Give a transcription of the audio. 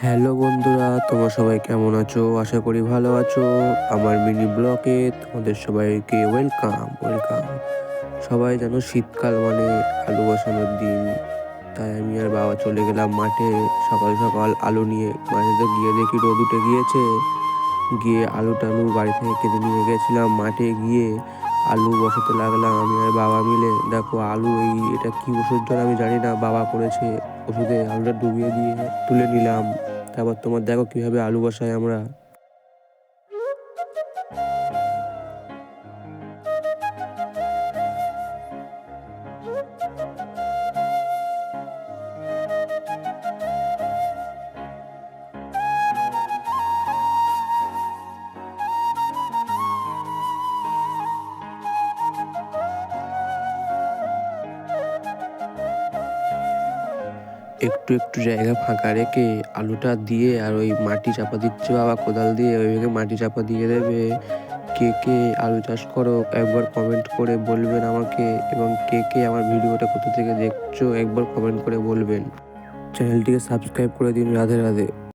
Hello বন্ধুরা, তোমরা সবাই কেমন আছো? আশা করি ভালো আছো। আমার মিনি ব্লগে তোমাদের সবাইকে ওয়েলকাম। সবাই জানো শীতকাল মানে আলু বসানোর দিন। তাই আমি আর বাবা চলে গেলাম মাঠে। সকাল সকাল আলু নিয়ে মাঠে তো গিয়ে দেখি রোদ উঠে গিয়েছে। গিয়ে আলু টালু বাড়ি থেকে কেটে নিয়ে গেছিলাম, মাঠে গিয়ে আলু বসাতে লাগলাম আমি আর বাবা মিলে। দেখো আলু এটা কি ওষুধ ধরে আমি জানি না, বাবা করেছে। ওষুধে আলুটা ডুবিয়ে দিয়ে তুলে নিলাম। তারপর তোমার দেখো কিভাবে আলু বসাই আমরা। একটু একটু জায়গা ফাঁকা রেখে আলুটা দিয়ে আর ওই মাটি চাপা দিচ্ছে বাবা কোদাল দিয়ে, ওইভাবে মাটি চাপা দিয়ে দেবে। কে কে আলু চাষ করো একবার কমেন্ট করে বলবেন আমাকে, এবং কে কে আমার ভিডিওটা কোথা থেকে দেখছো একবার কমেন্ট করে বলবেন। চ্যানেলটিকে সাবস্ক্রাইব করে দিন। রাধে রাধে।